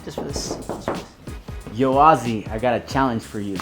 Just for this. Yo, Ozzy, I got a challenge for you.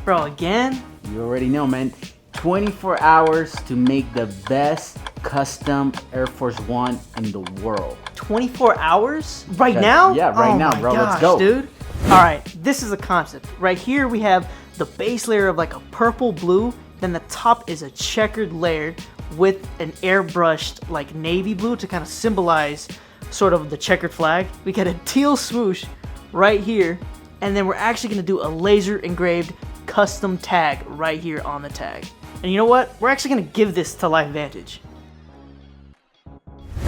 Bro, again? You already know, man. 24 hours to make the best custom Air Force One in the world. 24 hours? Right now? Yeah, right now, bro. Let's go. Dude. All right, this is the concept. Right here we have the base layer of like a purple blue, then the top is a checkered layer with an airbrushed like navy blue to kind of symbolize sort of the checkered flag. We got a teal swoosh right here, and then we're actually gonna do a laser engraved custom tag right here on the tag. And you know what? We're actually gonna give this to LifeVantage.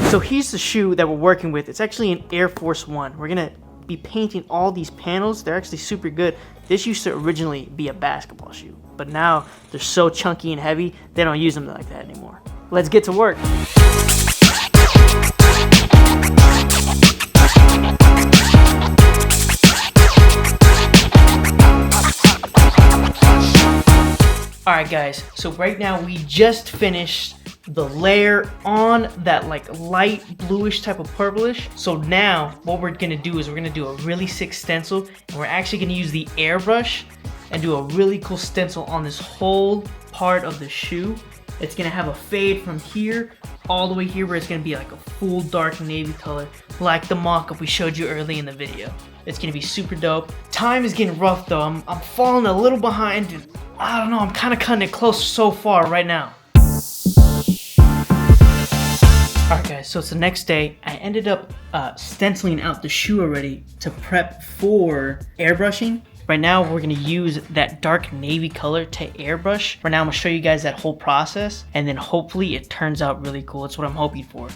So here's the shoe that we're working with. It's actually an Air Force One. We're gonna be painting all these panels. They're actually super good. This used to originally be a basketball shoe, but now they're so chunky and heavy, they don't use them like that anymore. Let's get to work. Alright guys, so right now we just finished the layer on that like light bluish type of purplish. So now what we're gonna do is we're gonna do a really sick stencil, and we're actually gonna use the airbrush and do a really cool stencil on this whole part of the shoe. It's gonna have a fade from here all the way here where it's gonna be like a full dark navy color, like the mock-up we showed you early in the video. It's gonna be super dope. Time is getting rough though. I'm falling a little behind, and I don't know, I'm kind of cutting it close so far right now. Alright guys, so it's the next day. I ended up stenciling out the shoe already to prep for airbrushing. Right now we're gonna use that dark navy color to airbrush. Right now I'm gonna show you guys that whole process, and then hopefully it turns out really cool. That's what I'm hoping for.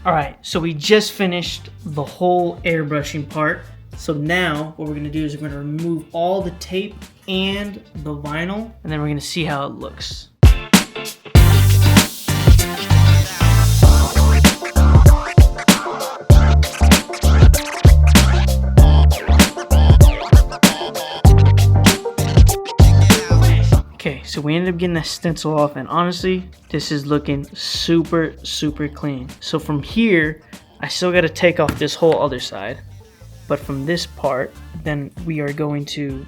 Alright, so we just finished the whole airbrushing part. So now what we're gonna do is we're gonna remove all the tape and the vinyl, and then we're gonna see how it looks. Okay, so we ended up getting that stencil off, and honestly, this is looking super, super clean. So from here, I still gotta take off this whole other side. But from this part, then we are going to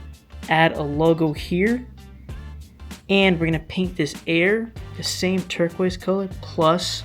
add a logo here, and we're gonna paint this air the same turquoise color plus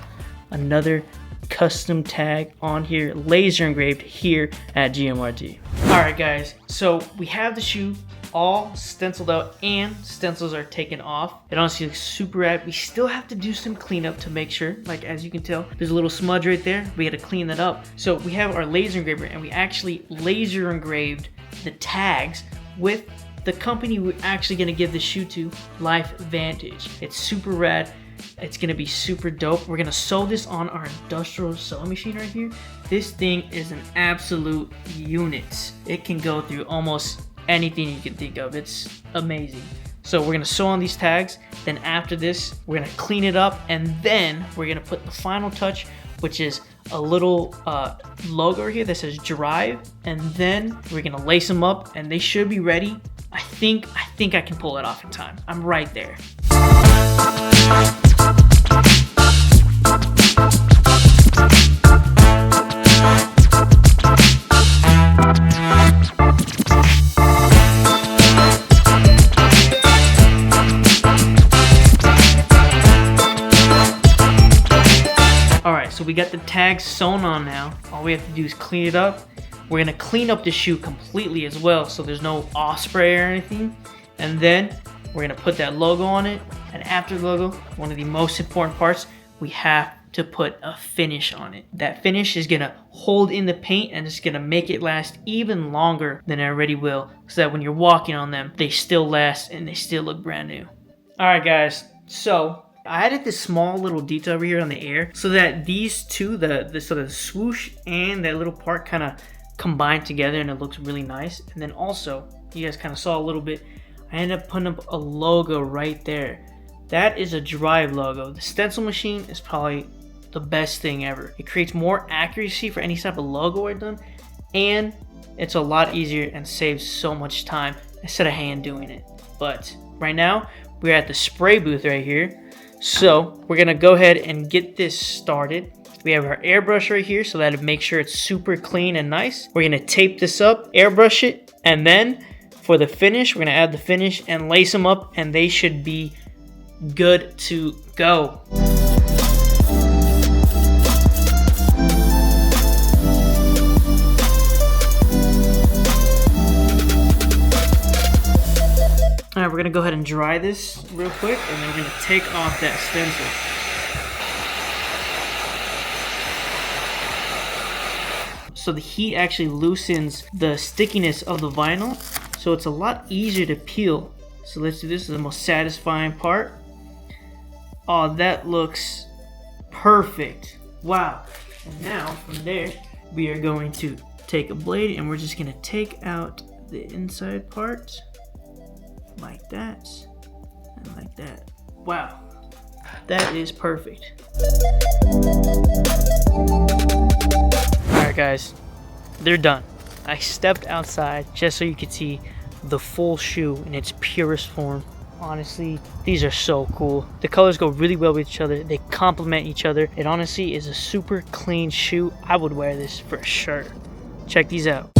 another custom tag on here, laser engraved here at GMRT. Alright guys, so we have the shoe all stenciled out and stencils are taken off. It honestly looks super rad. We still have to do some cleanup to make sure, like as you can tell, there's a little smudge right there. We had to clean that up. So we have our laser engraver, and we actually laser engraved the tags with the company we're actually gonna give the shoe to, LifeVantage. It's super rad. It's gonna be super dope. We're gonna sew this on our industrial sewing machine right here. This thing is an absolute unit. It can go through almost anything you can think of. It's amazing. So we're gonna sew on these tags. Then after this, we're gonna clean it up, and then we're gonna put the final touch, which is a little logo here that says Drive, and then we're gonna lace them up, and they should be ready. I think I can pull it off in time. I'm right there. So we got the tags sewn on now. All we have to do is clean it up. We're gonna clean up the shoe completely as well, so there's no osprey or anything. And then we're gonna put that logo on it. And after the logo, one of the most important parts, we have to put a finish on it. That finish is gonna hold in the paint, and it's gonna make it last even longer than it already will, so that when you're walking on them, they still last and they still look brand new. All right guys, so I added this small little detail over here on the air so that these two, the sort of swoosh and that little part kind of combine together, and it looks really nice. And then also, you guys kind of saw a little bit, I ended up putting up a logo right there. That is a Drive logo. The stencil machine is probably the best thing ever. It creates more accuracy for any type of logo I've done, and it's a lot easier and saves so much time instead of hand doing it. But right now, we're at the spray booth right here. So we're gonna go ahead and get this started. We have our airbrush right here, so that'll make sure it's super clean and nice. We're gonna tape this up, airbrush it, and then for the finish, we're gonna add the finish and lace them up, and they should be good to go. All right, we're gonna go ahead and dry this real quick, and then we're gonna take off that stencil. So the heat actually loosens the stickiness of the vinyl, so it's a lot easier to peel. So let's do this. This is the most satisfying part. Oh, that looks perfect. Wow. And now from there, we are going to take a blade and we're just gonna take out the inside part like that and like that. Wow, that is perfect. Alright guys, they're done. I stepped outside just so you could see the full shoe in its purest form. Honestly, these are so cool. The colors go really well with each other. They complement each other. It honestly is a super clean shoe. I would wear this for sure. Check these out.